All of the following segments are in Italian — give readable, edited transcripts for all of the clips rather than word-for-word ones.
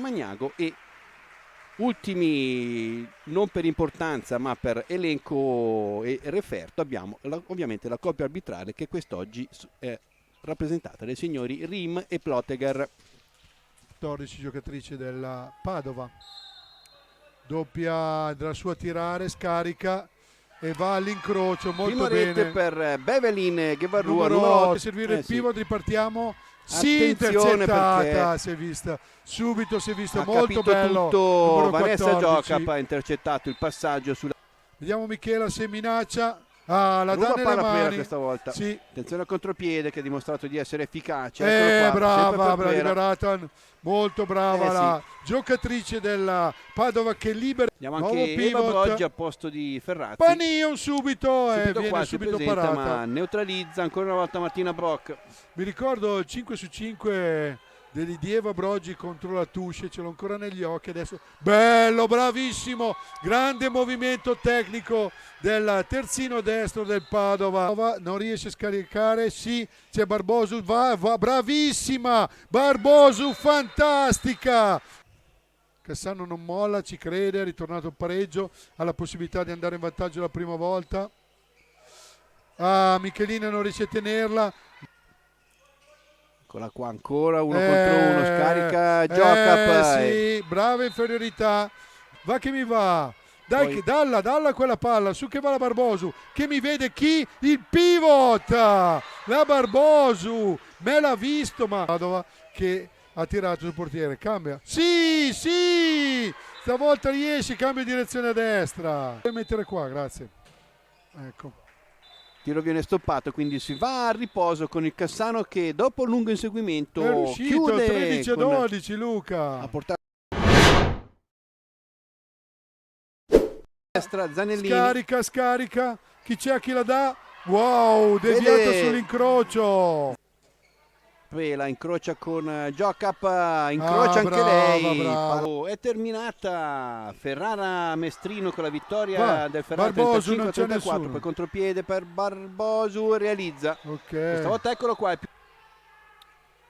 Magnago. E ultimi, non per importanza ma per elenco e referto, abbiamo ovviamente la coppia arbitrale che quest'oggi è rappresentata dai signori Rim e Ploteger. 14 giocatrici della Padova, doppia della sua tirare, scarica e va all'incrocio molto Prima rete bene per Bevelin Ghevarrua, numero numero 8, servire il pivot, sì. ripartiamo. Sì, Attenzione, intercettata, si è vista subito, si è vista, ha molto bello tutto. numero Vanessa 14. Giocap ha intercettato il passaggio sulla Vediamo Michela se minaccia. Ah, la dà ruba nelle palla Prera mani questa volta. sì. Attenzione al contropiede che ha dimostrato di essere efficace. Eccolo qua, brava, liberata, molto brava la giocatrice della Padova che libera. Andiamo Nuovo anche Eva pivot. Broggi a posto di Ferrazzi. Panion subito viene qua subito presenta, parata, ma neutralizza ancora una volta Martina Brock. Mi ricordo il 5 su 5 di Eva Broggi contro la Tusce, ce l'ho ancora negli occhi adesso. Bello, bravissimo, grande movimento tecnico del terzino destro del Padova. Non riesce a scaricare, sì, c'è Barbosu, va, bravissima Barbosu, fantastica. Cassano non molla, ci crede, è ritornato il pareggio, ha la possibilità di andare in vantaggio la prima volta. Michelina non riesce a tenerla. Eccola qua ancora, uno contro uno, scarica Giocap. Sì, brava inferiorità, va che mi va. Dai, Poi dalla quella palla, su che va la Barbosu, che mi vede chi? Il pivot, la Barbosu, me l'ha visto, ma Padova che ha tirato sul portiere, cambia, sì, stavolta riesce, cambia direzione a destra, puoi mettere qua, grazie, ecco. Il tiro viene stoppato, quindi si va a riposo con il Cassano che dopo un lungo inseguimento È riuscito, chiude 13-12 Luca. A portare destra Zanellini. Scarica, chi c'è, chi la dà? Wow, deviata sull'incrocio. La incrocia con Giocap, incrocia anche lei. Brava. È terminata. Ferrara Mestrino con la vittoria del Ferrara 35-34. Poi contropiede per Barbosu, realizza. Questa volta eccolo qua.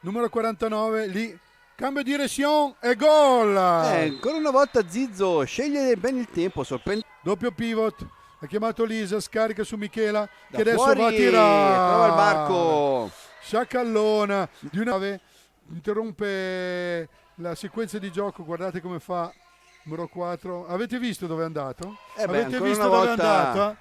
Numero 49, lì. Cambio direzione e gol! Ancora una volta Zizzo sceglie bene il tempo, sorprende. Doppio pivot, ha chiamato Lisa, scarica su Michela, da che adesso fuori, va a tirare. Trova il barco. Sciacallona di una nave, interrompe la sequenza di gioco, guardate come fa numero 4. Avete visto dove è andato? Avete visto dove è andata?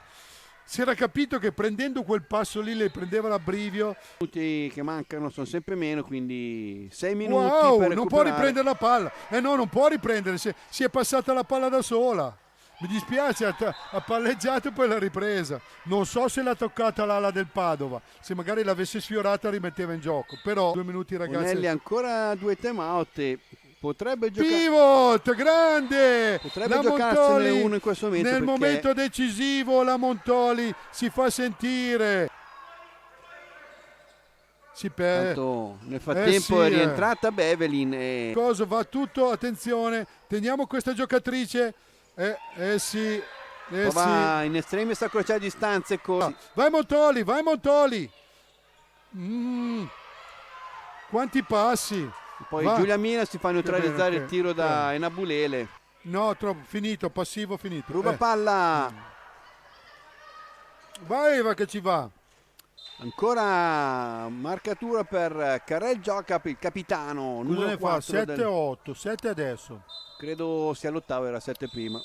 Si era capito che prendendo quel passo lì le prendeva l'abbrivio. I minuti che mancano sono sempre meno, quindi 6 minuti wow, per recuperare. Non può riprendere la palla. No, non può riprendere, si è passata la palla da sola. Mi dispiace, ha palleggiato e poi l'ha ripresa. Non so se l'ha toccata l'ala del Padova, se magari l'avesse sfiorata rimetteva in gioco. Però 2 minuti ragazzi. Bonelli ancora 2 time out. Potrebbe giocare. Pivot, grande! Potrebbe giocarsene uno in questo momento. Nel momento decisivo la Montoli si fa sentire. Nel frattempo è rientrata Bevelin. Cosa va tutto? Attenzione, teniamo questa giocatrice. Va in estreme sta crociata distanze con... Vai Montoli. Quanti passi. Poi Giulia Mina si fa neutralizzare il tiro da Enabulele. No, finito, passivo finito. Ruba palla. Vai Eva che ci va. Ancora marcatura per Karel Giocap, il capitano. Numero 4. 7-8, 7 adesso. Credo sia l'ottavo, era 7 prima.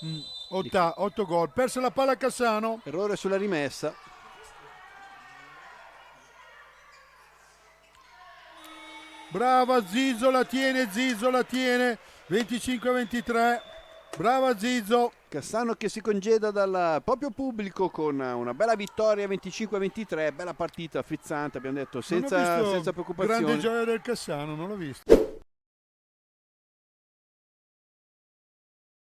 8 gol. Persa la palla Cassano. Errore sulla rimessa. Brava Zizzo, la tiene. 25-23. Brava Zizzo. Cassano che si congeda dal proprio pubblico con una bella vittoria 25-23. Bella partita frizzante, abbiamo detto, senza preoccupazioni. Grande gioia del Cassano, non l'ho visto.